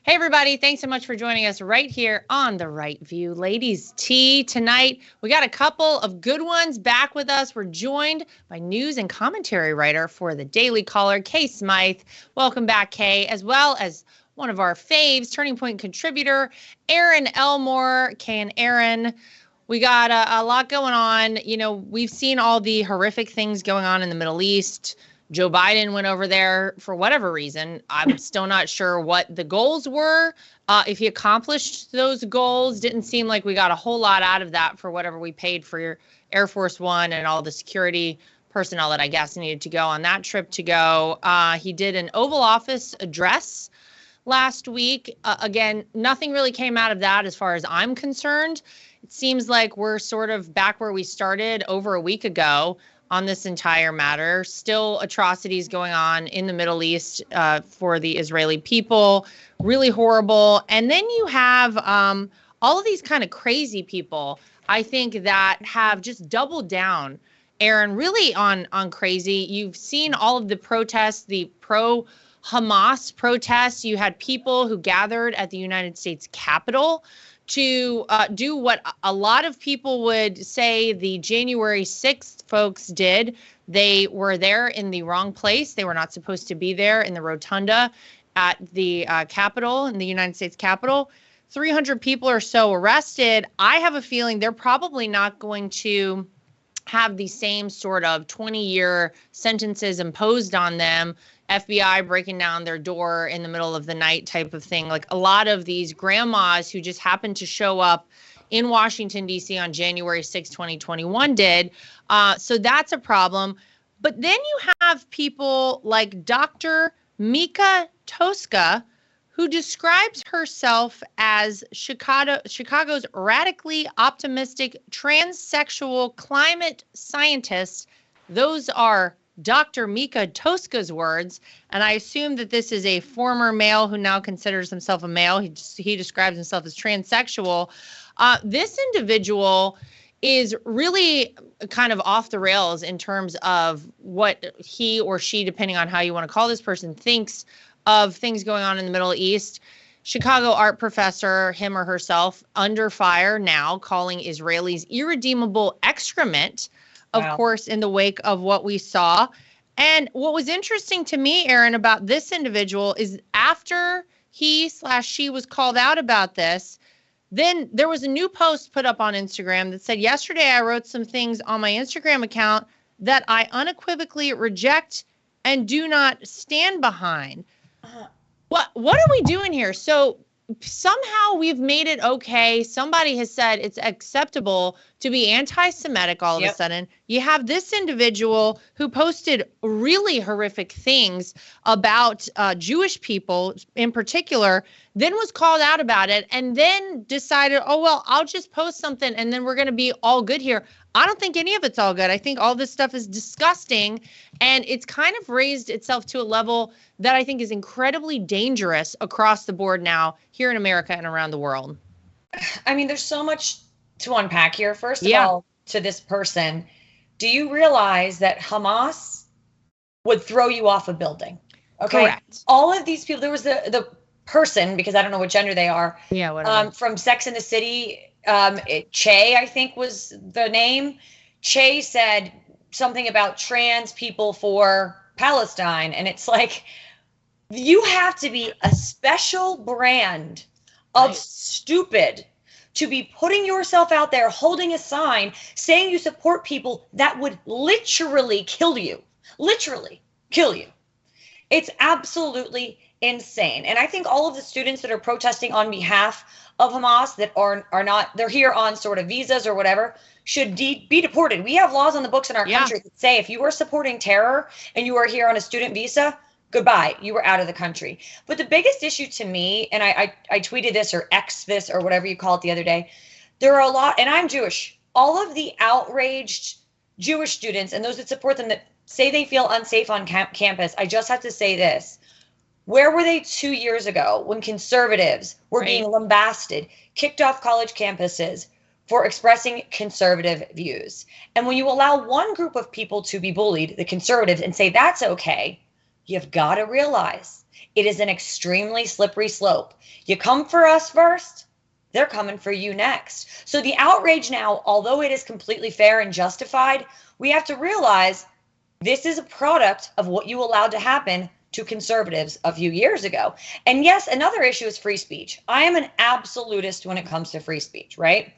Hey, everybody. Thanks so much for joining us right here on The Right View. Ladies' Tea tonight. We got a couple of good ones back with us. We're joined by news and commentary writer for the Daily Caller, Kay Smythe. Welcome back, Kay, as well as one of our faves, Turning Point contributor, Erin Elmore. Kay and Erin, we got a lot going on. You know, we've seen all the horrific things going on in the Middle East. Joe Biden went over there for whatever reason. I'm still not sure what the goals were. If he accomplished those goals, didn't seem like we got a whole lot out of that for whatever we paid for your Air Force One and all the security personnel that I guess needed to go on that trip to go. He did an Oval Office address last week. Again, nothing really came out of that as far as I'm concerned. It seems like we're sort of back where we started over a week ago on this entire matter. Still atrocities going on in the Middle East for the Israeli people. Really horrible. And then you have all of these kind of crazy people, I think, that have just doubled down, Erin, really on crazy. You've seen all of the protests, the pro-Hamas protests. You had people who gathered at the United States Capitol to do what a lot of people would say the January 6th folks did. They were there in the wrong place. They were not supposed to be there in the rotunda at the Capitol, in the United States Capitol. 300 people or so arrested. I have a feeling they're probably not going to have the same sort of 20-year sentences imposed on them. FBI breaking down their door in the middle of the night type of thing. Like a lot of these grandmas who just happened to show up in Washington, D.C. on January 6, 2021 did. So that's a problem. But then you have people like Dr. Mika Toska, who describes herself as Chicago's radically optimistic transsexual climate scientist. Those are Dr. Mika Toska's words, and I assume that this is a former male who now considers himself a male. He describes himself as transsexual. This individual is really kind of off the rails in terms of what he or she, depending on how you want to call this person, thinks of things going on in the Middle East. Chicago art professor, him or herself, under fire now, calling Israelis irredeemable excrement, of course, in the wake of what we saw. And what was interesting to me, Erin, about this individual is after he/she was called out about this, then there was a new post put up on Instagram that said, yesterday I wrote some things on my Instagram account that I unequivocally reject and do not stand behind. What are we doing here? So somehow we've made it okay. Somebody has said it's acceptable to be anti-Semitic all of a sudden. You have this individual who posted really horrific things about Jewish people in particular, then was called out about it, and then decided, oh, well, I'll just post something and then we're going to be all good here. I don't think any of it's all good. I think all this stuff is disgusting, and it's kind of raised itself to a level that I think is incredibly dangerous across the board now here in America and around the world. I mean, there's so much to unpack here. First of all, to this person, do you realize that Hamas would throw you off a building? Okay. Correct. All of these people, there was the person, because I don't know what gender they are. Yeah. Whatever. From Sex and the City, Che, I think was the name. Che said something about trans people for Palestine. And it's like, you have to be a special brand of stupid to be putting yourself out there, holding a sign, saying you support people that would literally kill you. Literally kill you. It's absolutely insane. And I think all of the students that are protesting on behalf of Hamas that are not, they're here on sort of visas or whatever, should be deported. We have laws on the books in our country that say if you are supporting terror and you are here on a student visa, goodbye, you were out of the country. But the biggest issue to me, and I tweeted this or X this or whatever you call it the other day, there are a lot, and I'm Jewish, all of the outraged Jewish students and those that support them that say they feel unsafe on campus, I just have to say this. Where were they 2 years ago when conservatives were being lambasted, kicked off college campuses for expressing conservative views? And when you allow one group of people to be bullied, the conservatives, and say that's okay, you've got to realize it is an extremely slippery slope. You come for us first, they're coming for you next. So the outrage now, although it is completely fair and justified, we have to realize this is a product of what you allowed to happen to conservatives a few years ago. And yes, another issue is free speech. I am an absolutist when it comes to free speech, right?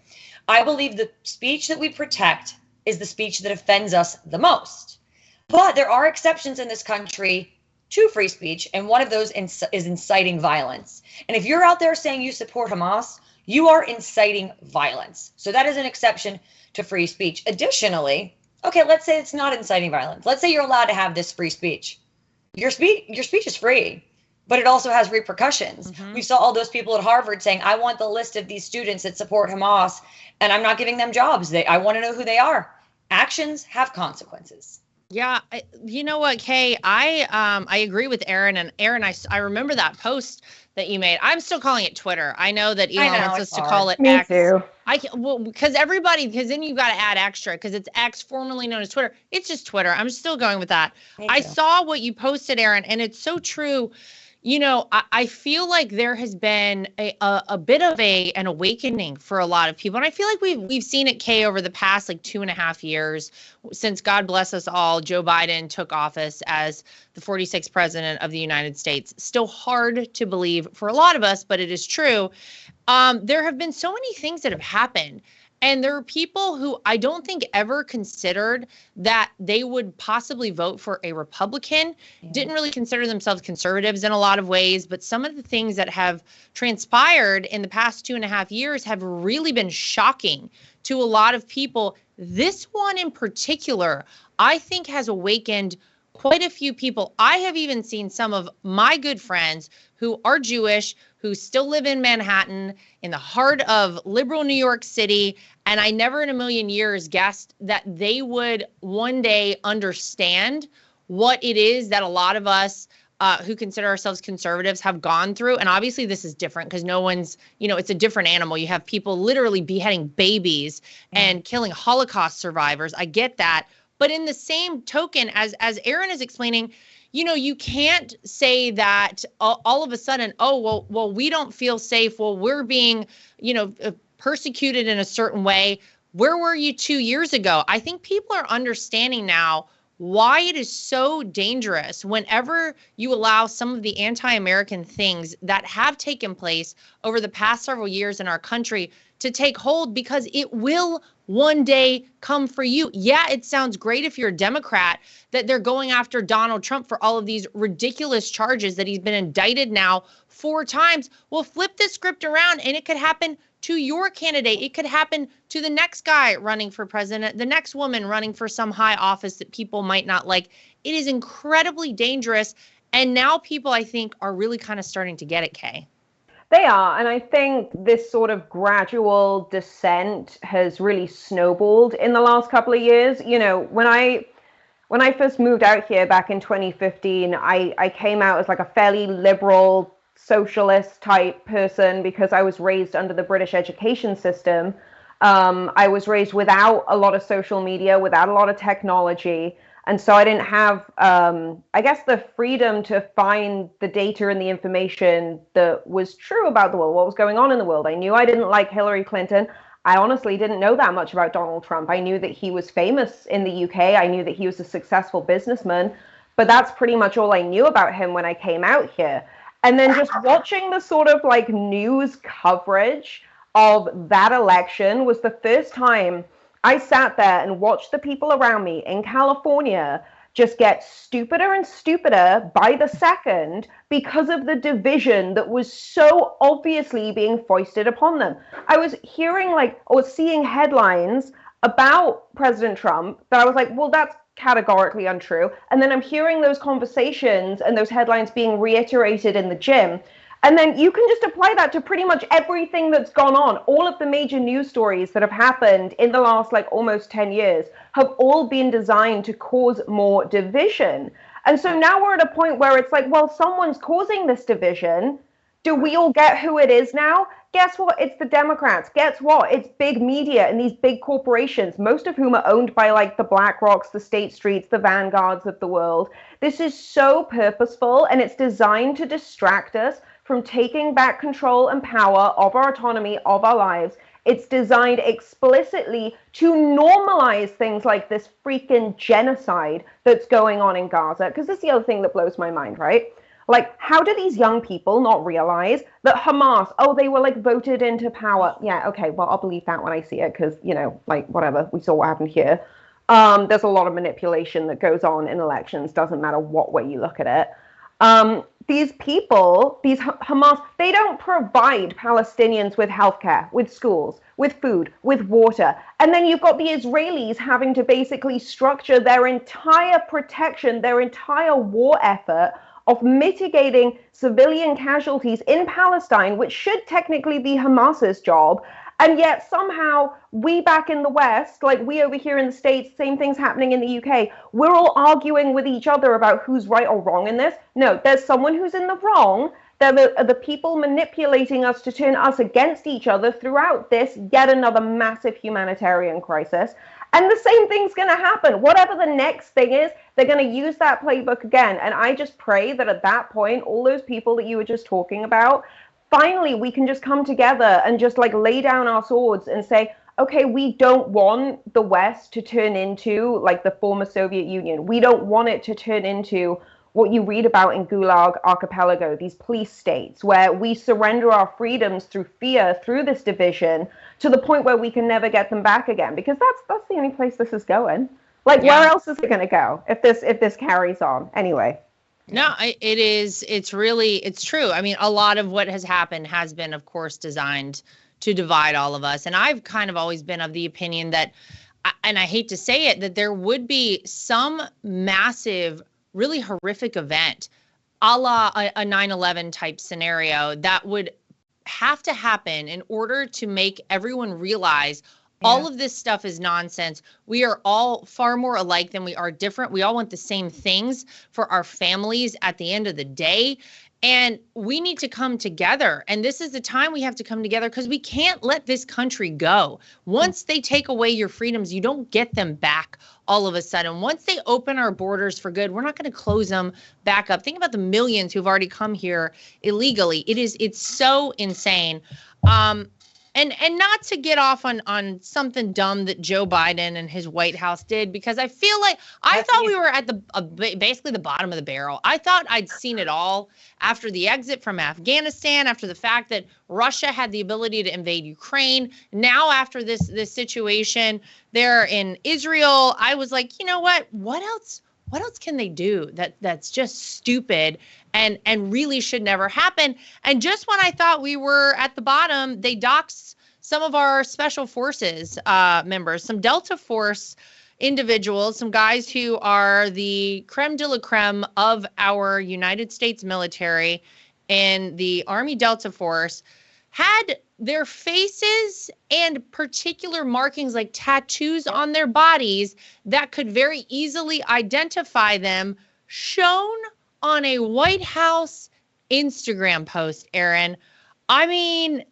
I believe the speech that we protect is the speech that offends us the most. But there are exceptions in this country to free speech, and one of those is inciting violence. And if you're out there saying you support Hamas, you are inciting violence. So that is an exception to free speech. Additionally, okay, let's say it's not inciting violence. Let's say you're allowed to have this free speech. Your speech is free, but it also has repercussions. Mm-hmm. We saw all those people at Harvard saying, I want the list of these students that support Hamas, and I'm not giving them jobs. I want to know who they are. Actions have consequences. Yeah, you know what, Kay? I agree with Erin. And Erin, I remember that post that you made. I'm still calling it Twitter. I know that Elon wants us to call it X. Me too. Because then you've got to add extra because it's X, formerly known as Twitter. It's just Twitter. I'm still going with that. I saw what you posted, Erin, and it's so true. You know, I feel like there has been a bit of an awakening for a lot of people. And I feel like we've seen it, Kay, over the past 2.5 years since, God bless us all, Joe Biden took office as the 46th president of the United States. Still hard to believe for a lot of us, but it is true. There have been so many things that have happened. And there are people who I don't think ever considered that they would possibly vote for a Republican, didn't really consider themselves conservatives in a lot of ways. But some of the things that have transpired in the past 2.5 years have really been shocking to a lot of people. This one in particular, I think, has awakened quite a few people. I have even seen some of my good friends who are Jewish, who still live in Manhattan, in the heart of liberal New York City. And I never in a million years guessed that they would one day understand what it is that a lot of us who consider ourselves conservatives have gone through. And obviously this is different because no one's, it's a different animal. You have people literally beheading babies and killing Holocaust survivors. I get that. But in the same token, as Erin is explaining, you can't say that all of a sudden, well, we don't feel safe. Well, we're being, persecuted in a certain way. Where were you 2 years ago? I think people are understanding now why it is so dangerous whenever you allow some of the anti-American things that have taken place over the past several years in our country to take hold, because it will one day come for you. Yeah, it sounds great if you're a Democrat that they're going after Donald Trump for all of these ridiculous charges that he's been indicted now 4 times. Well, flip the script around and it could happen to your candidate. It could happen to the next guy running for president, the next woman running for some high office that people might not like. It is incredibly dangerous. And now people, I think, are really kind of starting to get it, Kay. They are. And I think this sort of gradual descent has really snowballed in the last couple of years. When I first moved out here back in 2015, I came out as a fairly liberal socialist type person because I was raised under the British education system. I was raised without a lot of social media, without a lot of technology. And so I didn't have, the freedom to find the data and the information that was true about the world, what was going on in the world. I knew I didn't like Hillary Clinton. I honestly didn't know that much about Donald Trump. I knew that he was famous in the UK. I knew that he was a successful businessman. But that's pretty much all I knew about him when I came out here. And then just watching the sort of news coverage of that election was the first time I sat there and watched the people around me in California just get stupider and stupider by the second because of the division that was so obviously being foisted upon them. I was hearing or seeing headlines about President Trump that I was like, well, that's categorically untrue. And then I'm hearing those conversations and those headlines being reiterated in the gym. And then you can just apply that to pretty much everything that's gone on. All of the major news stories that have happened in the last almost 10 years have all been designed to cause more division. And so now we're at a point where it's well, someone's causing this division. Do we all get who it is now? Guess what? It's the Democrats. Guess what? It's big media and these big corporations, most of whom are owned by like the BlackRocks, the State Streets, the Vanguards of the world. This is so purposeful, and it's designed to distract us from taking back control and power of our autonomy, of our lives. It's designed explicitly to normalize things like this freaking genocide that's going on in Gaza. Because this is the other thing that blows my mind, right? Like, how do these young people not realize that Hamas, oh, they were like voted into power? Yeah, okay, well, I'll believe that when I see it because, you know, like, whatever, we saw what happened here. There's a lot of manipulation that goes on in elections, doesn't matter what way you look at it. These people, these Hamas, they don't provide Palestinians with healthcare, with schools, with food, with water. And then you've got the Israelis having to basically structure their entire protection, their entire war effort of mitigating civilian casualties in Palestine, which should technically be Hamas's job. And yet somehow we back in the West, like we over here in the States, same thing's happening in the UK. We're all arguing with each other about who's right or wrong in this. No, there's someone who's in the wrong. They're the people manipulating us to turn us against each other throughout this yet another massive humanitarian crisis. And the same thing's going to happen. Whatever the next thing is, they're going to use that playbook again. And I just pray that at that point, all those people that you were just talking about, finally, we can just come together and just like lay down our swords and say, okay, we don't want the West to turn into like the former Soviet Union. We don't want it to turn into what you read about in Gulag Archipelago, these police states where we surrender our freedoms through fear, through this division, to the point where we can never get them back again. Because that's the only place this is going. Like, where else is it going to go if this carries on? Anyway. No, it is. It's true. I mean, a lot of what has happened has been, of course, designed to divide all of us. And I've kind of always been of the opinion that, and I hate to say it, that there would be some massive, really horrific event, a la a 9/11 type scenario that would have to happen in order to make everyone realize all of this stuff is nonsense. We are all far more alike than we are different. We all want the same things for our families at the end of the day. And we need to come together. And this is the time we have to come together because we can't let this country go. Once they take away your freedoms, you don't get them back all of a sudden. Once they open our borders for good, we're not going to close them back up. Think about the millions who've already come here illegally. It's so insane. And not to get off on something dumb that Joe Biden and his White House did, because I feel like I thought we were at the basically the bottom of the barrel. I thought I'd seen it all after the exit from Afghanistan, after the fact that Russia had the ability to invade Ukraine. Now, after this situation there in Israel, I was like, you know what? What else can they do that's just stupid and really should never happen? And just when I thought we were at the bottom, they doxed some of our special forces members, some Delta Force individuals, some guys who are the creme de la creme of our United States military and the Army Delta Force, had their faces and particular markings like tattoos on their bodies that could very easily identify them shown on a White House Instagram post, Erin. I mean,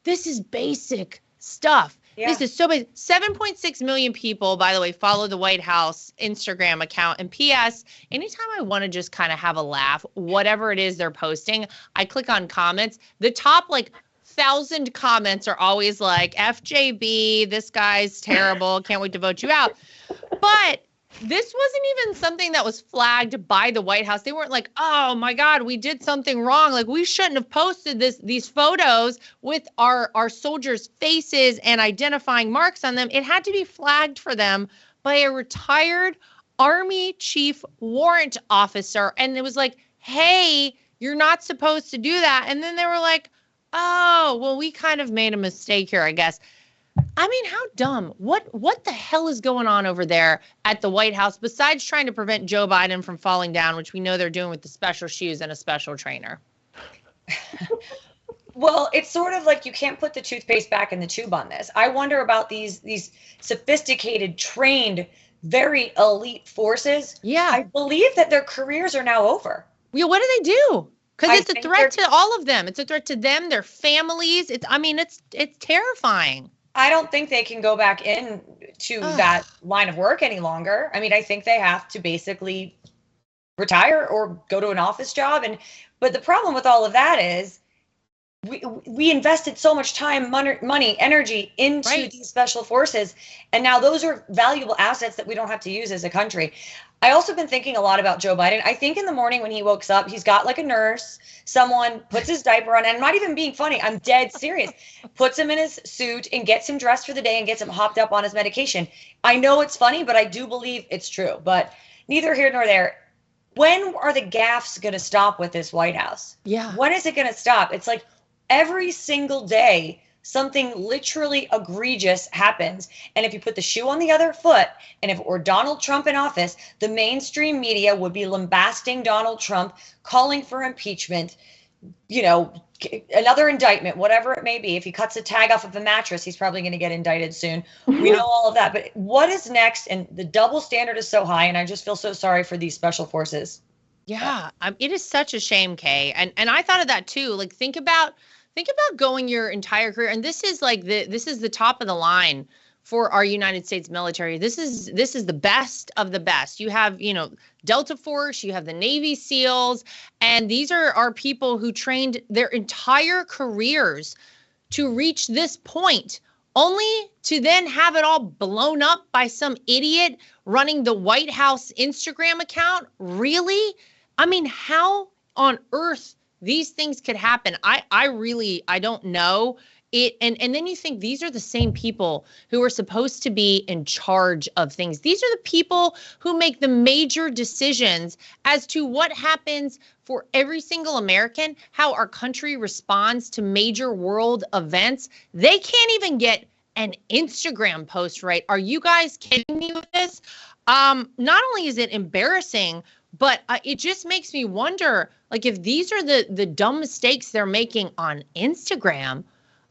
this is basic stuff. Yeah. This is so basic. 7.6 million people, by the way, follow the White House Instagram account. And P.S., anytime I want to just kind of have a laugh, whatever it is they're posting, I click on comments. The top, 1,000 comments are always like, FJB, this guy's terrible, can't wait to vote you out. But this wasn't even something that was flagged by the White House. They weren't like, oh my God, we did something wrong. Like, we shouldn't have posted these photos with our soldiers' faces and identifying marks on them. It had to be flagged for them by a retired Army chief warrant officer. And it was like, hey, you're not supposed to do that. And then they were like, oh, well, we kind of made a mistake here, I guess. I mean, how dumb. What the hell is going on over there at the White House besides trying to prevent Joe Biden from falling down, which we know they're doing with the special shoes and a special trainer? Well, it's sort of like you can't put the toothpaste back in the tube on this. I wonder about these sophisticated, trained, very elite forces. Yeah. I believe that their careers are now over. Yeah, what do they do? Because it's a threat to all of them. It's a threat to them, their families. It's terrifying. I don't think they can go back in to that line of work any longer. I mean, I think they have to basically retire or go to an office job. But the problem with all of that is we invested so much time, money, energy into these special forces, and now those are valuable assets that we don't have to use as a country. I also been thinking a lot about Joe Biden. I think in the morning when he wakes up, he's got like a nurse, someone puts his diaper on, and I'm not even being funny, I'm dead serious, puts him in his suit and gets him dressed for the day and gets him hopped up on his medication. I know it's funny, but I do believe it's true. But neither here nor there. When are the gaffes going to stop with this White House? Yeah. When is it going to stop? It's like every single day, something literally egregious happens. And if you put the shoe on the other foot, and if it were Donald Trump in office, the mainstream media would be lambasting Donald Trump, calling for impeachment, another indictment, whatever it may be. If he cuts a tag off of a mattress, he's probably going to get indicted soon. We know all of that. But what is next? And the double standard is so high, and I just feel so sorry for these special forces. Yeah, it is such a shame, Kay. And I thought of that too. Like, think about going your entire career, and this is the top of the line for our United States military. This is the best of the best. You have, Delta Force, you have the Navy SEALs, and these are our people who trained their entire careers to reach this point, only to then have it all blown up by some idiot running the White House Instagram account. Really? I mean, how on earth these things could happen? I don't know it. And then you think these are the same people who are supposed to be in charge of things. These are the people who make the major decisions as to what happens for every single American, how our country responds to major world events. They can't even get an Instagram post right. Are you guys kidding me with this? Not only is it embarrassing, but it just makes me wonder, like, if these are the dumb mistakes they're making on Instagram,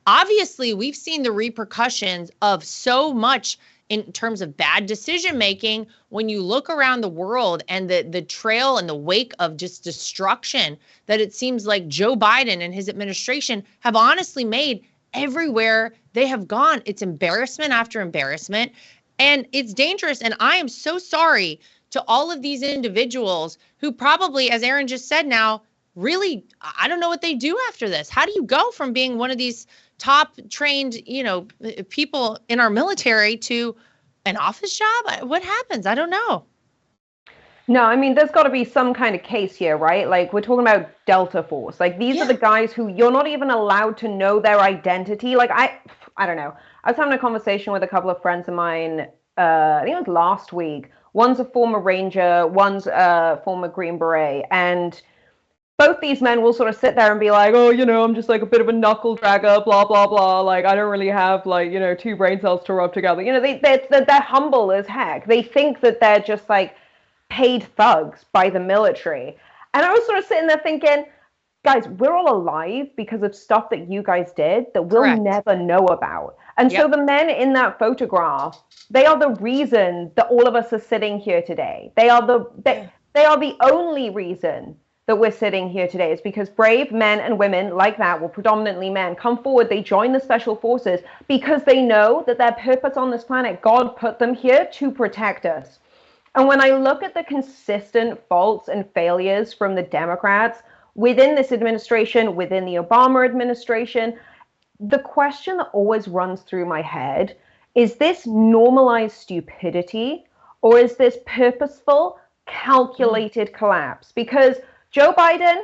obviously we've seen the repercussions of so much in terms of bad decision making when you look around the world and the trail and the wake of just destruction that it seems like Joe Biden and his administration have honestly made everywhere they have gone. It's embarrassment after embarrassment, and it's dangerous. And I am so sorry to all of these individuals who probably, as Erin just said now, really, I don't know what they do after this. How do you go from being one of these top trained, people in our military to an office job? What happens? I don't know. No, I mean, there's got to be some kind of case here, right? Like, we're talking about Delta Force. Like, these are the guys who you're not even allowed to know their identity. Like, I don't know. I was having a conversation with a couple of friends of mine, I think it was last week. One's a former Ranger, one's a former Green Beret. And both these men will sort of sit there and be like, oh, I'm just like a bit of a knuckle dragger, blah, blah, blah. Like, I don't really have, like, 2 brain cells to rub together. They're humble as heck. They think that they're just like paid thugs by the military. And I was sort of sitting there thinking, guys, we're all alive because of stuff that you guys did that we'll never know about. And so the men in that photograph, they are the reason that all of us are sitting here today. They are the only reason that we're sitting here today, is because brave men and women like that, well, predominantly men, come forward. They join the special forces because they know that their purpose on this planet, God put them here to protect us. And when I look at the consistent faults and failures from the Democrats within this administration, within the Obama administration, the question that always runs through my head is this normalized stupidity, or is this purposeful, calculated collapse? Because Joe Biden,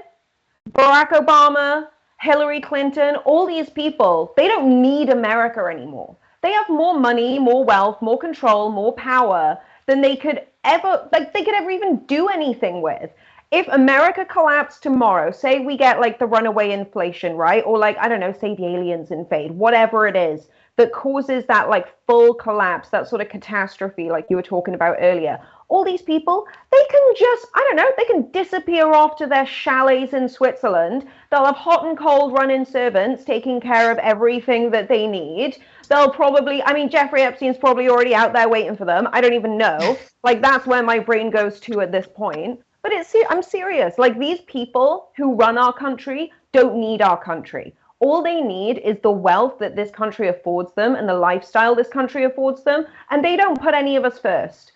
Barack Obama, Hillary Clinton, all these people, they don't need America anymore. They have more money, more wealth, more control, more power than they could ever even do anything with. If America collapsed tomorrow, say we get like the runaway inflation, right? Or like, I don't know, say the aliens invade, whatever it is that causes that like full collapse, that sort of catastrophe like you were talking about earlier. All these people, they can just, I don't know, they can disappear off to their chalets in Switzerland. They'll have hot and cold run-in servants taking care of everything that they need. They'll probably, I mean, Jeffrey Epstein's probably already out there waiting for them. I don't even know. Like, that's where my brain goes to at this point. But I'm serious. Like, these people who run our country don't need our country. All they need is the wealth that this country affords them and the lifestyle this country affords them. And they don't put any of us first.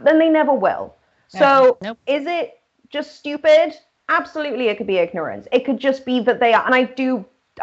Then they never will. So Nope. Is it just stupid? Absolutely, it could be ignorance. It could just be that they are, and I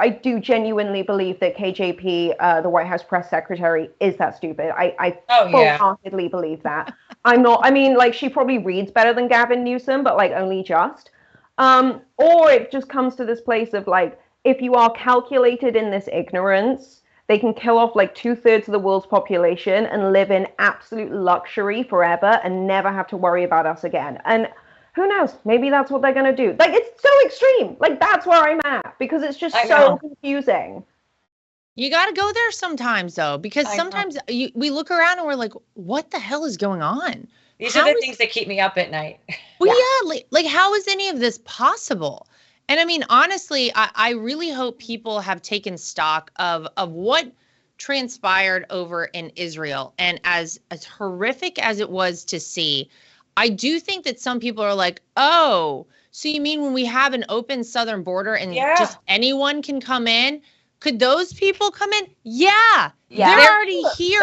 do genuinely believe that KJP, the White House press secretary, is that stupid. I wholeheartedly believe that. I mean, like, she probably reads better than Gavin Newsom, but like only just. Or it just comes to this place of like, if you are calculated in this ignorance, they can kill off like 2/3 of the world's population and live in absolute luxury forever and never have to worry about us again. And who knows? Maybe that's what they're going to do. Like, it's so extreme. Like, that's where I'm at, because it's just so confusing. You got to go there sometimes, though, because sometimes we look around and we're like, what the hell is going on? These are the things that keep me up at night. Well, yeah, like how is any of this possible? And I mean, honestly, I really hope people have taken stock of what transpired over in Israel. And as horrific as it was to see, I do think that some people are like, oh, so you mean when we have an open southern border and just anyone can come in? Could those people come in? Yeah. They're already here.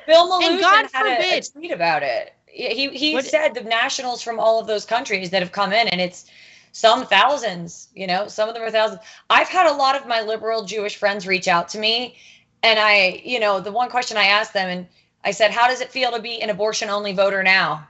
Bill Maloof had a tweet about it. He said the nationals from all of those countries that have come in, and it's some thousands, some of them are thousands. I've had a lot of my liberal Jewish friends reach out to me, and the one question I asked them, and I said, how does it feel to be an abortion-only voter now?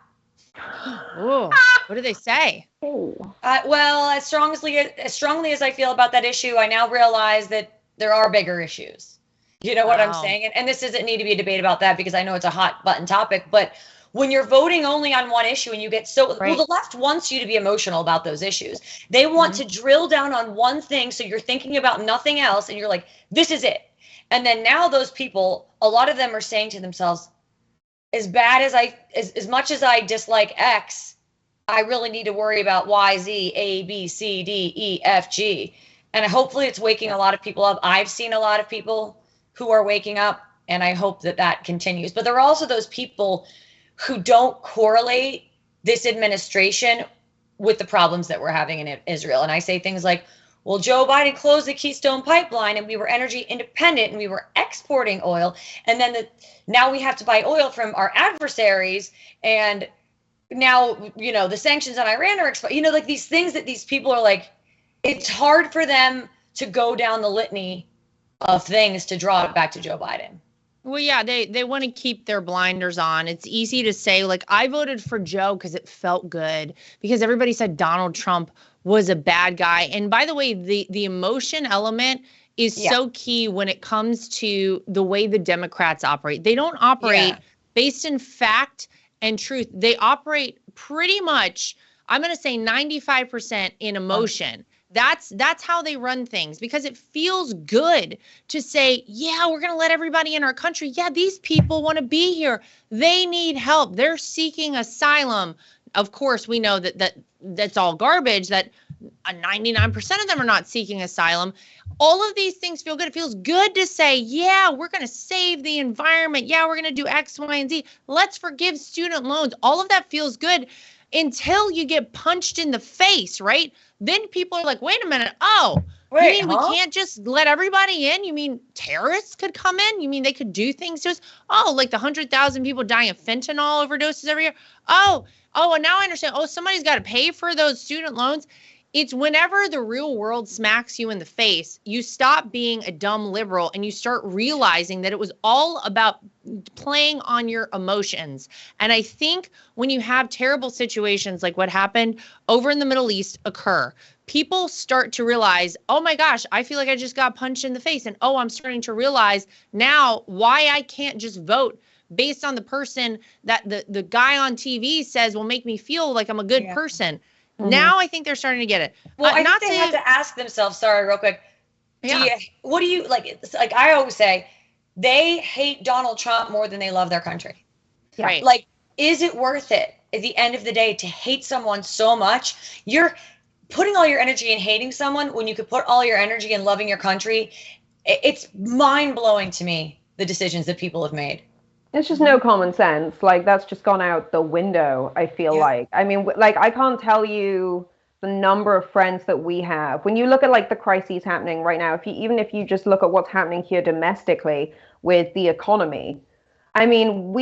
Ooh, what do they say? Well, as strongly as I feel about that issue, I now realize that there are bigger issues. You know what I'm saying? And this doesn't need to be a debate about that, because I know it's a hot button topic, but when you're voting only on one issue and you get the left wants you to be emotional about those issues. They want to drill down on one thing, so you're thinking about nothing else, and you're like, this is it. And then now those people, a lot of them are saying to themselves, as much as I dislike X, I really need to worry about Y, Z, A, B, C, D, E, F, G. And hopefully it's waking a lot of people up. I've seen a lot of people who are waking up, and I hope that continues. But there are also those people who don't correlate this administration with the problems that we're having in Israel. And I say things like, well, Joe Biden closed the Keystone Pipeline and we were energy independent and we were exporting oil. And then now we have to buy oil from our adversaries. And now, the sanctions on Iran are expired. Like these things that these people are like, it's hard for them to go down the litany of things to draw it back to Joe Biden. Well, yeah, they want to keep their blinders on. It's easy to say, like, I voted for Joe because it felt good, because everybody said Donald Trump was a bad guy. And by the way, the emotion element is so key when it comes to the way the Democrats operate. They don't operate based in fact and truth. They operate pretty much, I'm going to say 95% in emotion. That's how they run things, because it feels good to say, yeah, we're going to let everybody in our country. Yeah, these people want to be here. They need help. They're seeking asylum. Of course, we know that's all garbage, that 99% of them are not seeking asylum. All of these things feel good. It feels good to say, yeah, we're going to save the environment. Yeah, we're going to do X, Y, and Z. Let's forgive student loans. All of that feels good until you get punched in the face, right? Then people are like, wait a minute. Oh, you mean we can't just let everybody in? You mean terrorists could come in? You mean they could do things to us? Oh, like the 100,000 people dying of fentanyl overdoses every year? Oh, and now I understand. Oh, somebody's got to pay for those student loans. It's whenever the real world smacks you in the face, you stop being a dumb liberal and you start realizing that it was all about playing on your emotions. And I think when you have terrible situations like what happened over in the Middle East occur, people start to realize, oh my gosh, I feel like I just got punched in the face. And I'm starting to realize now why I can't just vote based on the person that the guy on TV says will make me feel like I'm a good person. Mm-hmm. Now I think they're starting to get it. Well, I think they have to ask themselves, sorry, real quick. What do you like? It's like I always say, they hate Donald Trump more than they love their country. Right. Like, is it worth it at the end of the day to hate someone so much? You're putting all your energy in hating someone when you could put all your energy in loving your country. It's mind blowing to me, the decisions that people have made. It's just no common sense. Like, that's just gone out the window, I feel like. I mean, like, I can't tell you the number of friends that we have. When you look at like the crises happening right now, even if you just look at what's happening here domestically with the economy, I mean,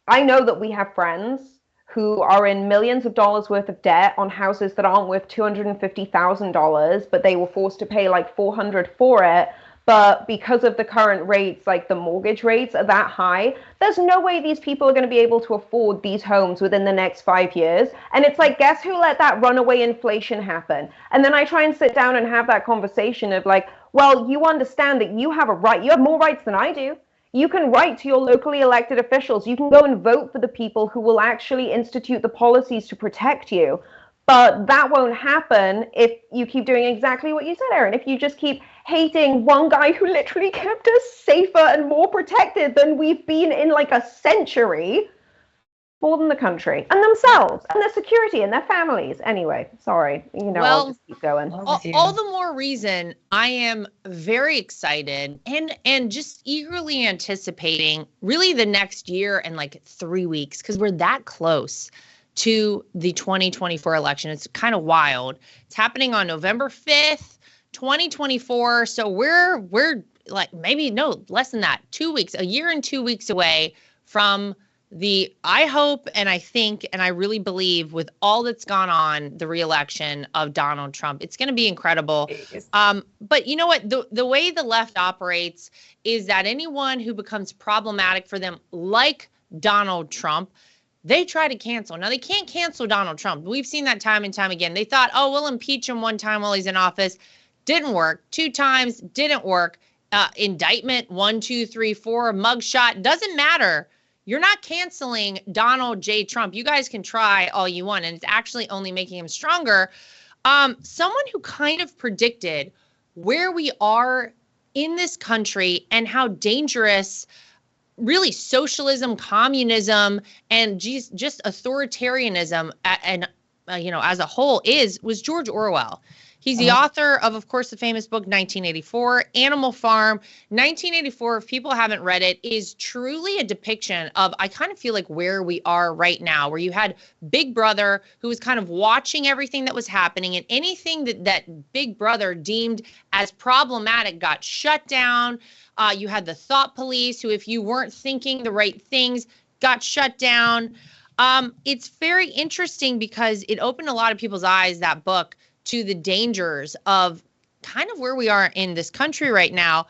I know that we have friends who are in millions of dollars worth of debt on houses that aren't worth $250,000, but they were forced to pay like 400 for it. But because of the current rates, like the mortgage rates are that high, there's no way these people are going to be able to afford these homes within the next 5 years. And it's like, guess who let that runaway inflation happen? And then I try and sit down and have that conversation of like, well, you understand that you have a right, you have more rights than I do. You can write to your locally elected officials. You can go and vote for the people who will actually institute the policies to protect you. But that won't happen if you keep doing exactly what you said, Erin. If you just keep hating one guy who literally kept us safer and more protected than we've been in like a century, more than the country and themselves and their security and their families. Anyway, sorry, I'll just keep going. All the more reason I am very excited and just eagerly anticipating really the next year and like 3 weeks, because we're that close to the 2024 election. It's kind of wild. It's happening on November 5th, 2024. So we're like maybe less than that, 2 weeks, a year and 2 weeks away from I hope and I think and I really believe, with all that's gone on, the reelection of Donald Trump. It's going to be incredible. But you know what? The way the left operates is that anyone who becomes problematic for them, like Donald Trump, they try to cancel. Now, they can't cancel Donald Trump. We've seen that time and time again. They thought, oh, we'll impeach him one time while he's in office. Didn't work. 2 times, didn't work. Indictment 1, 2, 3, 4, mugshot, doesn't matter. You're not canceling Donald J. Trump. You guys can try all you want, and it's actually only making him stronger. Someone who kind of predicted where we are in this country and how dangerous really socialism, communism, and just authoritarianism and as a whole was George Orwell. He's the author of course, the famous book 1984, Animal Farm. 1984, if people haven't read it, is truly a depiction of, I kind of feel like, where we are right now, where you had Big Brother who was kind of watching everything that was happening, and anything that Big Brother deemed as problematic got shut down. You had the thought police who, if you weren't thinking the right things, got shut down. It's very interesting because it opened a lot of people's eyes, that book, to the dangers of kind of where we are in this country right now.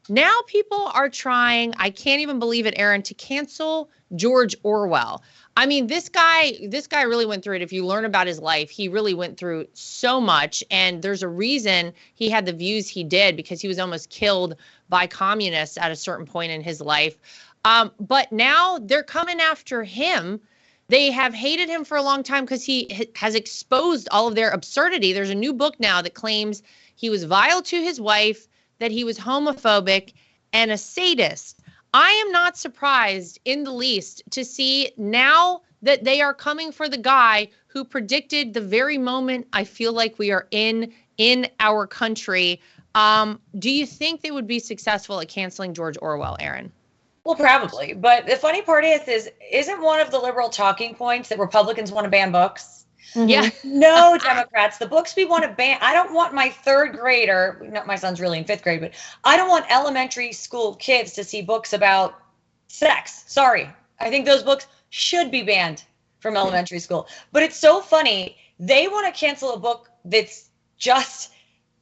Now people are trying, I can't even believe it, Erin, to cancel George Orwell. I mean, this guy really went through it. If you learn about his life, he really went through so much. And there's a reason he had the views he did, because he was almost killed by communists at a certain point in his life. But now they're coming after him. They have hated him for a long time because he has exposed all of their absurdity. There's a new book now that claims he was vile to his wife, that he was homophobic and a sadist. I am not surprised in the least to see now that they are coming for the guy who predicted the very moment I feel like we are in our country. Do you think they would be successful at canceling George Orwell, Erin? Well, probably. But the funny part isn't one of the liberal talking points that Republicans want to ban books? Mm-hmm. Yeah. No, Democrats, the books we want to ban. I don't want my 3rd grader, not my son's really in 5th grade, but I don't want elementary school kids to see books about sex. Sorry. I think those books should be banned from elementary school. But it's so funny. They want to cancel a book that's just,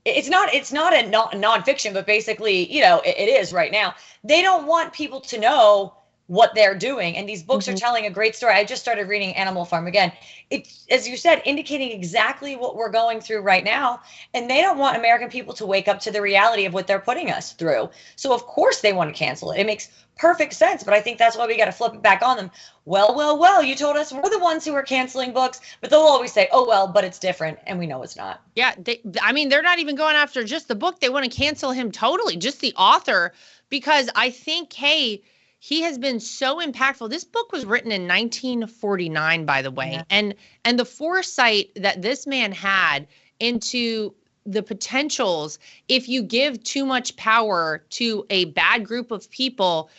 it's not a nonfiction, but basically, it is right now. They don't want people to know what they're doing. And these books are telling a great story. I just started reading Animal Farm again. It's, as you said, indicating exactly what we're going through right now. And they don't want American people to wake up to the reality of what they're putting us through. So of course they want to cancel it. It makes perfect sense. But I think that's why we got to flip it back on them. Well, you told us we're the ones who are canceling books, but they'll always say, oh, well, but it's different. And we know it's not. Yeah. They're not even going after just the book. They want to cancel him totally, just the author, because I think, hey, he has been so impactful. This book was written in 1949, by the way. Yeah. And the foresight that this man had into the potentials, if you give too much power to a bad group of people,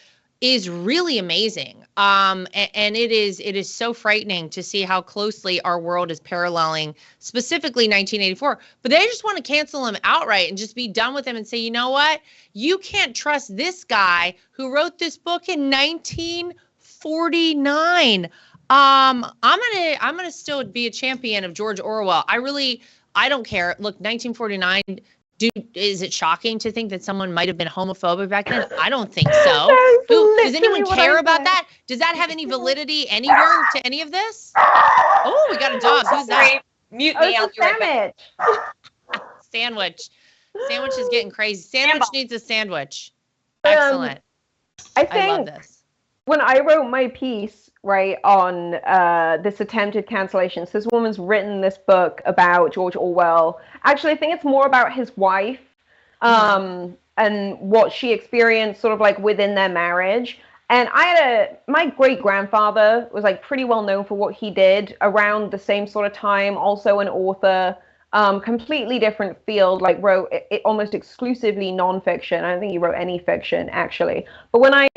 is really amazing. And it is so frightening to see how closely our world is paralleling specifically 1984. But they just want to cancel him outright and just be done with him and say, you know what? You can't trust this guy who wrote this book in 1949. I'm gonna still be a champion of George Orwell. I don't care. Look, 1949. Dude, is it shocking to think that someone might have been homophobic back then? I don't think so. Does anyone care about that? Does that have any validity anywhere to any of this? Oh, we got a dog. Who's that? Mute me. I'll be right back. Sandwich. Sandwich is getting crazy. Sandwich needs a sandwich. Excellent. I love this. When I wrote my piece, right, on this attempted cancellations, this woman's written this book about George Orwell. Actually, I think it's more about his wife and what she experienced sort of like within their marriage. And my great grandfather was like pretty well known for what he did around the same sort of time, also an author, completely different field, like wrote it almost exclusively nonfiction. I don't think he wrote any fiction, actually. But when I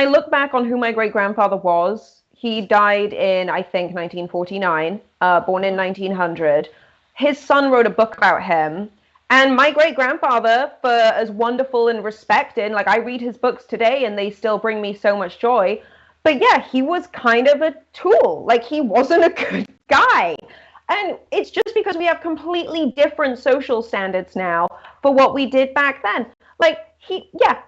look back on who my great grandfather was, he died in, I think, 1949, born in 1900. His son wrote a book about him. And my great grandfather, for as wonderful and respected, like I read his books today and they still bring me so much joy. But yeah, he was kind of a tool. Like he wasn't a good guy. And it's just because we have completely different social standards now for what we did back then. Like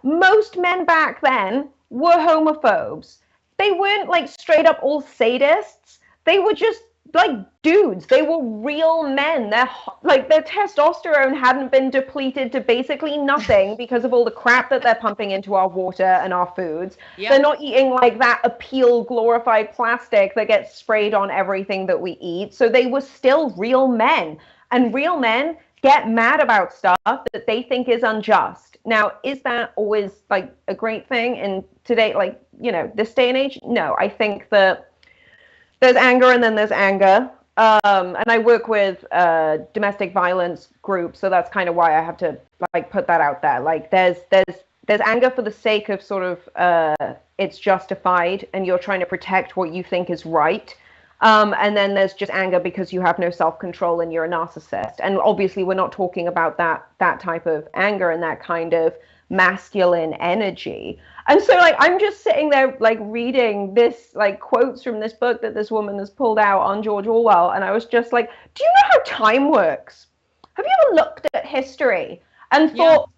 most men back then were homophobes. They weren't like straight up all sadists. They were just like dudes. They were real men. Their testosterone hadn't been depleted to basically nothing because of all the crap that they're pumping into our water and our foods. Yep. They're not eating like that appeal glorified plastic that gets sprayed on everything that we eat. So they were still real men. And real men get mad about stuff that they think is unjust. Now, is that always like a great thing in today, like, this day and age? No, I think that there's anger and then there's anger. And I work with domestic violence groups, so that's kind of why I have to like put that out there. Like there's anger for the sake of sort of it's justified and you're trying to protect what you think is right. And then there's just anger because you have no self-control and you're a narcissist. And obviously we're not talking about that type of anger and that kind of masculine energy. And so like I'm just sitting there like reading this like quotes from this book that this woman has pulled out on George Orwell, and I was just like, do you know how time works? Have you ever looked at history and thought,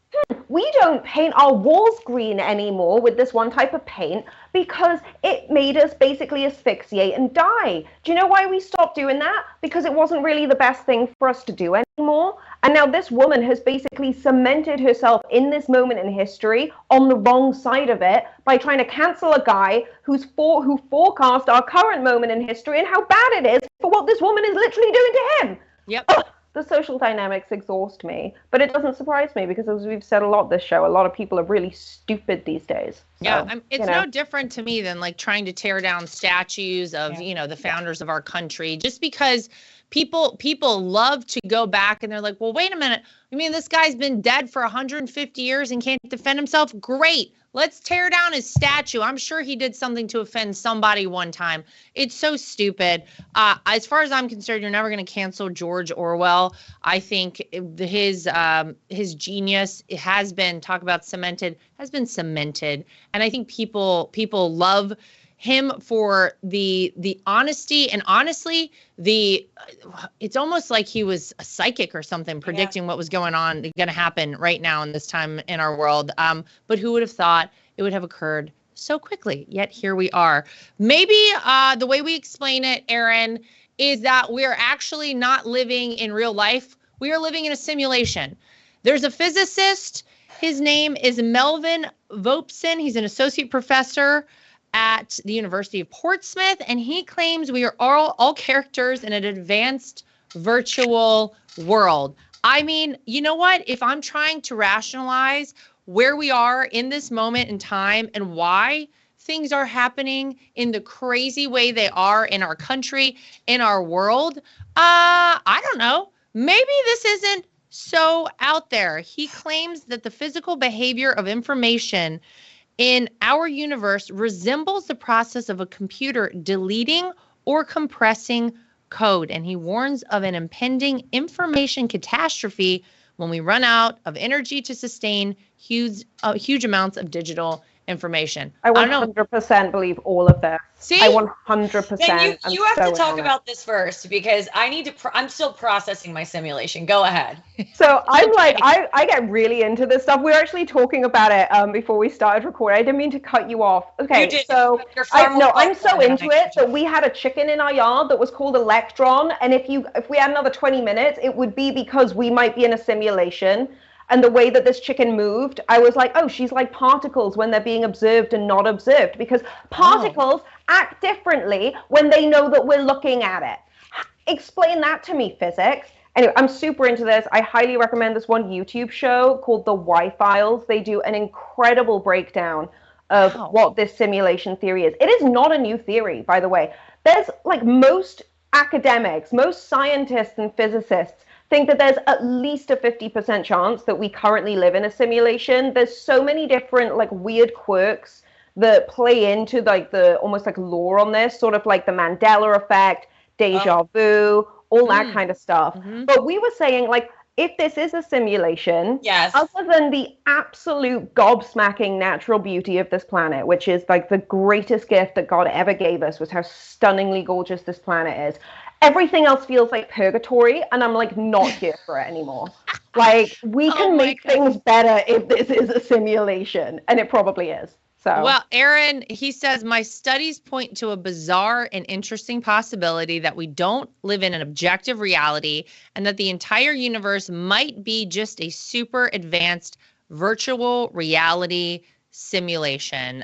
we don't paint our walls green anymore with this one type of paint because it made us basically asphyxiate and die. Do you know why we stopped doing that? Because it wasn't really the best thing for us to do anymore. And now this woman has basically cemented herself in this moment in history on the wrong side of it by trying to cancel a guy who forecast our current moment in history and how bad it is for what this woman is literally doing to him. Yep. The social dynamics exhaust me, but it doesn't surprise me because, as we've said a lot this show, a lot of people are really stupid these days. So, it's no different to me than like trying to tear down statues of, the founders of our country, just because people love to go back and they're like, well, wait a minute. I mean, this guy's been dead for 150 years and can't defend himself. Great. Let's tear down his statue. I'm sure he did something to offend somebody one time. It's so stupid. As far as I'm concerned, you're never going to cancel George Orwell. I think his genius has been cemented. And I think people love him for the honesty, and honestly, it's almost like he was a psychic or something, predicting what was going to happen right now in this time in our world. But who would have thought it would have occurred so quickly? Yet here we are. Maybe the way we explain it, Erin, is that we are actually not living in real life. We are living in a simulation. There's a physicist. His name is Melvin Vopson. He's an associate professor at the University of Portsmouth, and he claims we are all characters in an advanced virtual world. I mean, you know what? If I'm trying to rationalize where we are in this moment in time and why things are happening in the crazy way they are in our country, in our world, I don't know. Maybe this isn't so out there. He claims that the physical behavior of information in our universe resembles the process of a computer deleting or compressing code. And he warns of an impending information catastrophe when we run out of energy to sustain huge amounts of digital information. I 100% believe all of this. See? I 100%. Then you have to talk about this first, because I need to, I'm still processing my simulation. Go ahead. So I'm like, I get really into this stuff. We were actually talking about it before we started recording. I didn't mean to cut you off. Okay, you did. So I'm so into it that we had a chicken in our yard that was called Electron. And if we had another 20 minutes, it would be because we might be in a simulation. And the way that this chicken moved, I was like, oh, she's like particles when they're being observed and not observed, because particles act differently when they know that we're looking at it. Explain that to me, physics. Anyway, I'm super into this. I highly recommend this one YouTube show called The Y-Files. They do an incredible breakdown of what this simulation theory is. It is not a new theory, by the way. There's like most academics, most scientists and physicists think that there's at least a 50% chance that we currently live in a simulation. There's so many different like weird quirks that play into like the almost like lore on this, sort of like the Mandela effect, deja vu, all that kind of stuff. But we were saying, like, if this is a simulation, other than the absolute gobsmacking natural beauty of this planet, which is like the greatest gift that God ever gave us, was how stunningly gorgeous this planet is, everything else feels like purgatory, and I'm like not here for it anymore. Like, we can make things better if this is a simulation, and it probably is. So. Well, Erin, he says, my studies point to a bizarre and interesting possibility that we don't live in an objective reality, and that the entire universe might be just a super advanced virtual reality simulation.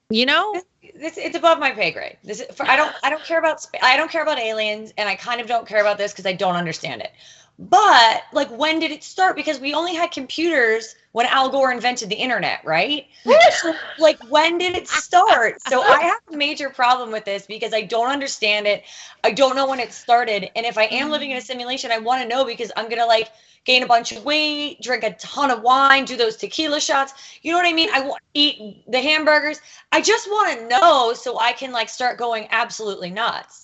You know, it's above my pay grade. I don't care about aliens, and I kind of don't care about this because I don't understand it. But like, when did it start? Because we only had computers when Al Gore invented the internet, right? So, like, when did it start? So I have a major problem with this because I don't understand it. I don't know when it started. And if I am living in a simulation, I want to know, because I'm going to like gain a bunch of weight, drink a ton of wine, do those tequila shots. You know what I mean? I want to eat the hamburgers. I just want to know so I can like start going absolutely nuts.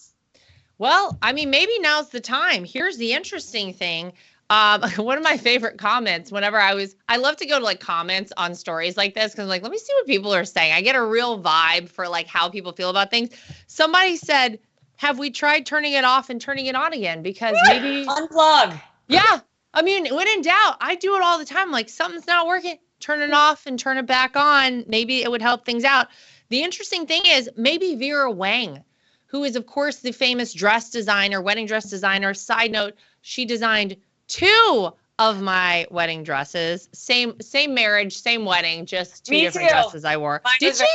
Well, I mean, maybe now's the time. Here's the interesting thing. One of my favorite comments whenever I love to go to like comments on stories like this, because I'm like, let me see what people are saying. I get a real vibe for like how people feel about things. Somebody said, have we tried turning it off and turning it on again? Because maybe unplug. Yeah. I mean, when in doubt, I do it all the time. Like, something's not working, turn it off and turn it back on. Maybe it would help things out. The interesting thing is, maybe Vera Wang, who is, of course, the famous dress designer, wedding dress designer. Side note, she designed 2 of my wedding dresses. Same marriage, same wedding, just 2 different dresses I wore. Mine Did she?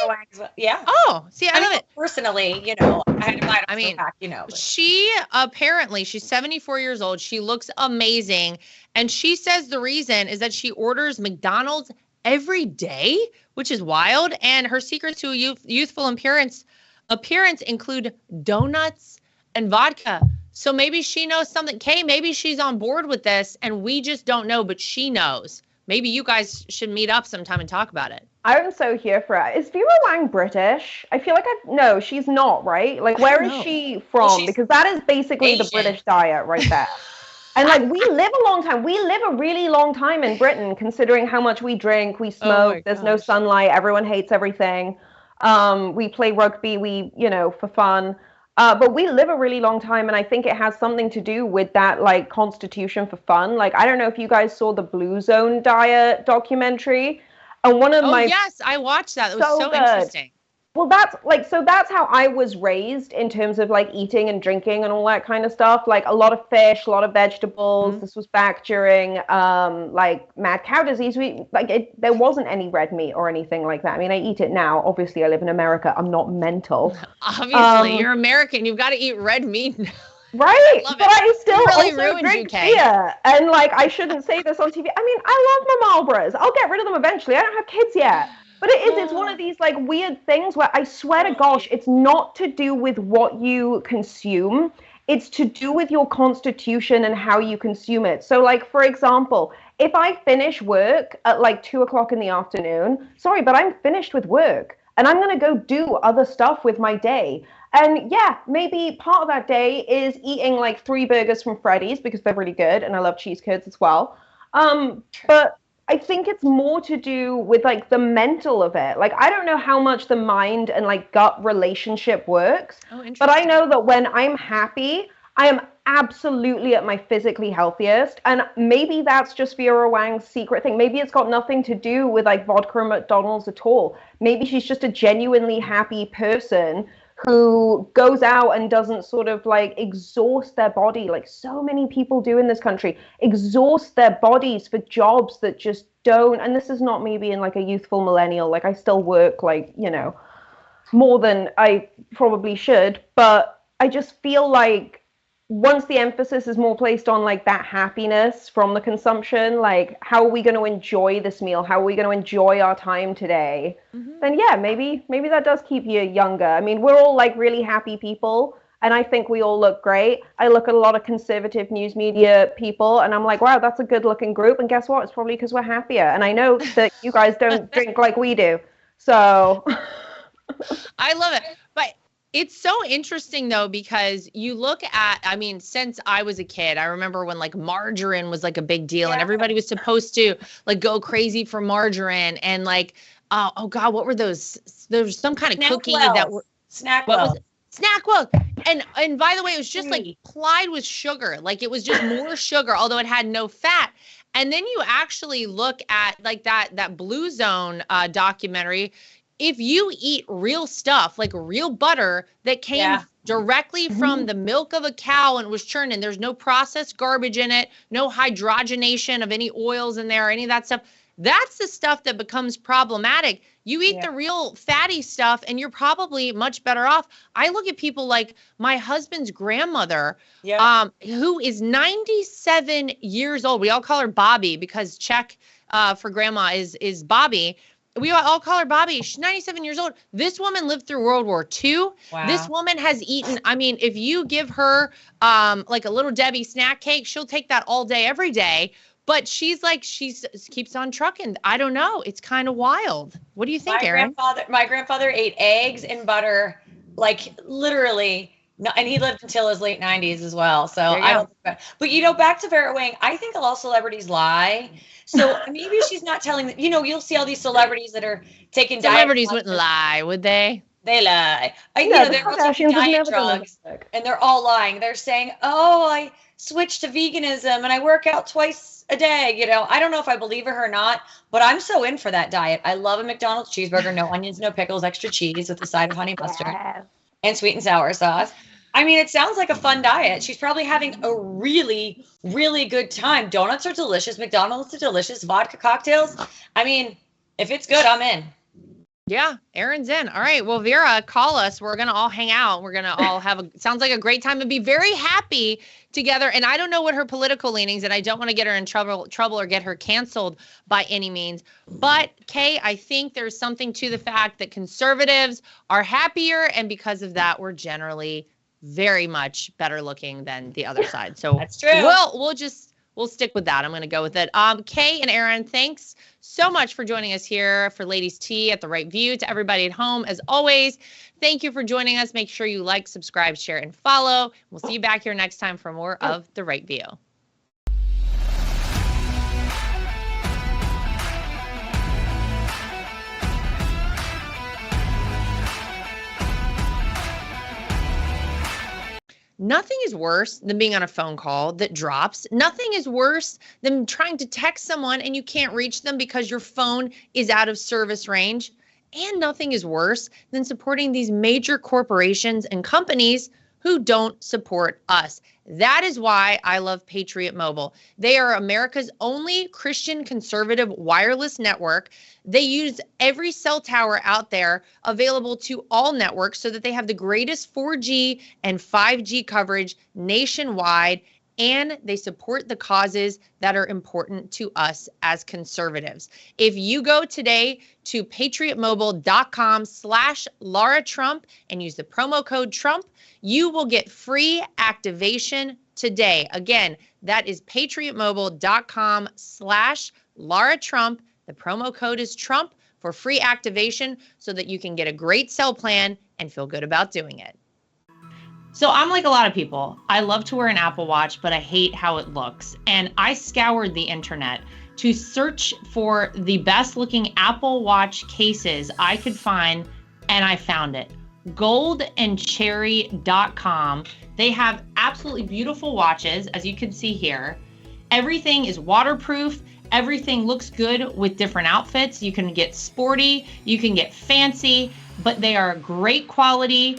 Yeah. Oh, see, I love it. Personally, you know, I had to buy it back, you know. She apparently, she's 74 years old. She looks amazing. And she says the reason is that she orders McDonald's every day, which is wild. And her secret to youthful appearance include donuts and vodka. So maybe she knows something. Kay, maybe she's on board with this and we just don't know, but she knows. Maybe you guys should meet up sometime and talk about it. I'm so here for it. Is Vera Wang British? I feel like no, she's not, right? Like, where is she from? Well, because that is basically Asian. The British diet right there. And like, we live a long time. We live a really long time in Britain, considering how much we drink, we smoke, there's no sunlight, everyone hates everything. We play rugby, for fun. But we live a really long time, and I think it has something to do with that, like, constitution for fun. Like, I don't know if you guys saw the Blue Zone diet documentary. And one of my... yes, I watched that. It was so interesting. Well, that's how I was raised in terms of like eating and drinking and all that kind of stuff. Like a lot of fish, a lot of vegetables. Mm-hmm. This was back during like mad cow disease. There wasn't any red meat or anything like that. I mean, I eat it now. Obviously, I live in America. I'm not mental. Obviously, you're American. You've got to eat red meat now. Right, but I still really also drink beer, and like I shouldn't say this on TV. I mean, I love my Marlboros. I'll get rid of them eventually. I don't have kids yet. But it's one of these like weird things where I swear to gosh, it's not to do with what you consume. It's to do with your constitution and how you consume it. So like, for example, if I finish work at like 2 o'clock in the afternoon, sorry, but I'm finished with work and I'm going to go do other stuff with my day. And yeah, maybe part of that day is eating like 3 burgers from Freddy's because they're really good and I love cheese curds as well. But I think it's more to do with like the mental of it. Like, I don't know how much the mind and like gut relationship works, but I know that when I'm happy, I am absolutely at my physically healthiest. And maybe that's just Vera Wang's secret thing. Maybe it's got nothing to do with like vodka and McDonald's at all. Maybe she's just a genuinely happy person who goes out and doesn't sort of like exhaust their body like so many people do in this country, exhaust their bodies for jobs that just don't. And this is not me being like a youthful millennial. Like, I still work like, you know, more than I probably should. But I just feel like once the emphasis is more placed on like that happiness from the consumption, like how are we going to enjoy this meal? How are we going to enjoy our time today? Then yeah, maybe that does keep you younger. I mean, we're all like really happy people and I think we all look great. I look at a lot of conservative news media people and I'm like, wow, that's a good looking group. And guess what? It's probably because we're happier. And I know that you guys don't drink like we do. So I love it. But it's so interesting though, because you look at, I mean, since I was a kid, I remember when like margarine was like a big deal and everybody was supposed to like go crazy for margarine and like, oh God, what were those? There was some kind of cookie that were Snackwell. And by the way, it was just like plied with sugar. Like it was just more sugar, although it had no fat. And then you actually look at like that Blue Zone documentary. If you eat real stuff, like real butter that came directly from the milk of a cow and was churned, and there's no processed garbage in it, no hydrogenation of any oils in there, any of that stuff, that's the stuff that becomes problematic. You eat the real fatty stuff and you're probably much better off. I look at people like my husband's grandmother, who is 97 years old. We all call her Bobby because Czech for grandma is Bobby. We all call her Bobby. She's 97 years old. This woman lived through World War II. Wow. This woman has eaten, I mean, if you give her like a little Debbie snack cake, she'll take that all day, every day. But she's like, she keeps on trucking. I don't know. It's kind of wild. What do you think, Erin? My grandfather ate eggs and butter, like literally, and he lived until his late 90s as well. So I don't. But you know, back to Vera Wang, I think a lot of celebrities lie. So maybe she's not telling. You know, you'll see all these celebrities that are taking celebrities wouldn't lie, would they? They lie. You know, they're all taking diet drugs, and they're all lying. They're saying, "Oh, I switched to veganism and I work out twice a day." You know, I don't know if I believe her or not, but I'm so in for that diet. I love a McDonald's cheeseburger, no onions, no pickles, extra cheese with a side of honey mustard and sweet and sour sauce. I mean, it sounds like a fun diet. She's probably having a really, really good time. Donuts are delicious. McDonald's are delicious. Vodka cocktails. I mean, if it's good, I'm in. Yeah, Erin's in. All right. Well, Vera, call us. We're going to all hang out. We're going to all have sounds like a great time and be very happy together. And I don't know what her political leanings, and I don't want to get her in trouble or get her canceled by any means. But Kay, I think there's something to the fact that conservatives are happier. And because of that, we're generally very much better looking than the other side. So that's true. We'll stick with that. I'm going to go with it. Kay and Erin, thanks so much for joining us here for Ladies Tea at The Right View. To everybody at home, as always, thank you for joining us. Make sure you like, subscribe, share, and follow. We'll see you back here next time for more of The Right View. Nothing is worse than being on a phone call that drops. Nothing is worse than trying to text someone and you can't reach them because your phone is out of service range. And nothing is worse than supporting these major corporations and companies who don't support us. That is why I love Patriot Mobile. They are America's only Christian conservative wireless network. They use every cell tower out there available to all networks so that they have the greatest 4G and 5G coverage nationwide, and they support the causes that are important to us as conservatives. If you go today to patriotmobile.com/Lara Trump and use the promo code Trump, you will get free activation today. Again, that is patriotmobile.com/Lara Trump. The promo code is Trump for free activation so that you can get a great cell plan and feel good about doing it. So I'm like a lot of people. I love to wear an Apple Watch, but I hate how it looks. And I scoured the internet to search for the best looking Apple Watch cases I could find, and I found it. goldandcherry.com. They have absolutely beautiful watches, as you can see here. Everything is waterproof. Everything looks good with different outfits. You can get sporty, you can get fancy, but they are great quality,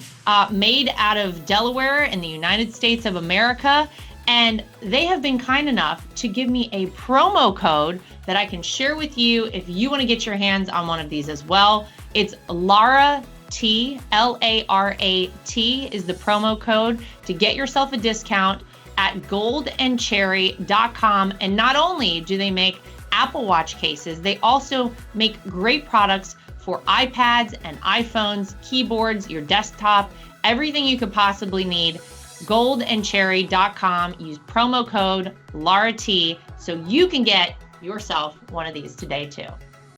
made out of Delaware in the United States of America. And they have been kind enough to give me a promo code that I can share with you if you want to get your hands on one of these as well. It's Lara T, L-A-R-A-T is the promo code to get yourself a discount at goldandcherry.com. And not only do they make Apple Watch cases, they also make great products for iPads and iPhones, keyboards, your desktop, everything you could possibly need. Goldandcherry.com. Use promo code LARAT so you can get yourself one of these today too.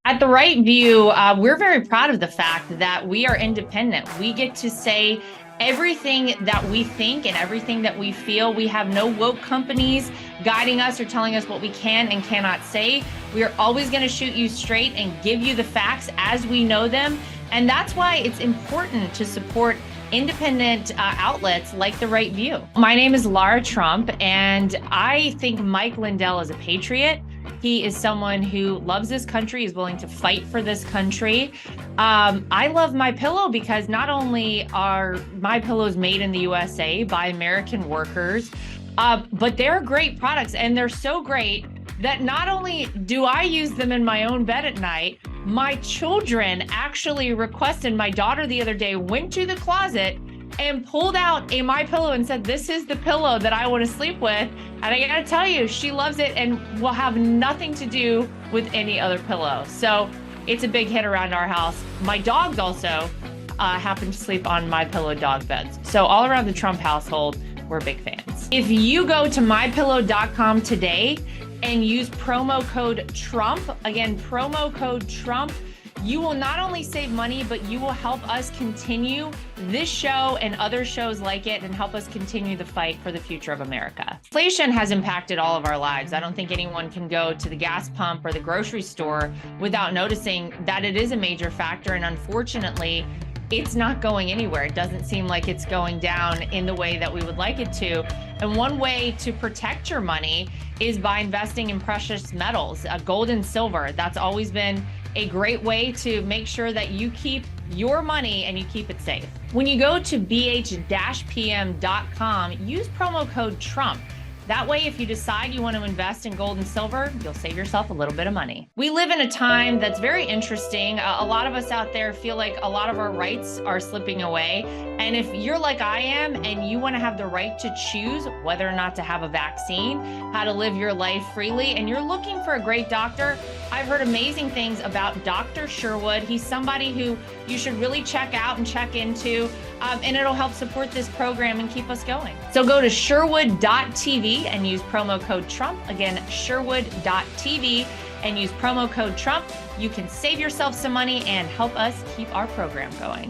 At The Right View, we're very proud of the fact that we are independent. We get to say everything that we think and everything that we feel. We have no woke companies guiding us or telling us what we can and cannot say. We are always going to shoot you straight and give you the facts as we know them. And that's why it's important to support independent outlets like The Right View. My name is Lara Trump, and I think Mike Lindell is a patriot. He is someone who loves this country, is willing to fight for this country. I love MyPillow because not only are MyPillows made in the USA by American workers, but they're great products, and they're so great that not only do I use them in my own bed at night, my children actually requested. My daughter the other day went to the closet and pulled out a MyPillow and said, "This is the pillow that I want to sleep with." And I gotta tell you, she loves it and will have nothing to do with any other pillow. So it's a big hit around our house. My dogs also happen to sleep on MyPillow dog beds. So all around the Trump household, we're big fans. If you go to mypillow.com today and use promo code Trump, again, promo code Trump, you will not only save money, but you will help us continue this show and other shows like it and help us continue the fight for the future of America. Inflation has impacted all of our lives. I don't think anyone can go to the gas pump or the grocery store without noticing that it is a major factor. And unfortunately, it's not going anywhere. It doesn't seem like it's going down in the way that we would like it to. And one way to protect your money is by investing in precious metals, gold and silver. That's always been a great way to make sure that you keep your money and you keep it safe. When you go to bh-pm.com, use promo code Trump. That way, if you decide you want to invest in gold and silver, you'll save yourself a little bit of money. We live in a time that's very interesting. A lot of us out there feel like a lot of our rights are slipping away. And if you're like I am and you want to have the right to choose whether or not to have a vaccine, how to live your life freely, and you're looking for a great doctor, I've heard amazing things about Dr. Sherwood. He's somebody who you should really check out and check into, and it'll help support this program and keep us going. So go to sherwood.tv and use promo code Trump. Again, sherwood.tv and use promo code Trump. You can save yourself some money and help us keep our program going.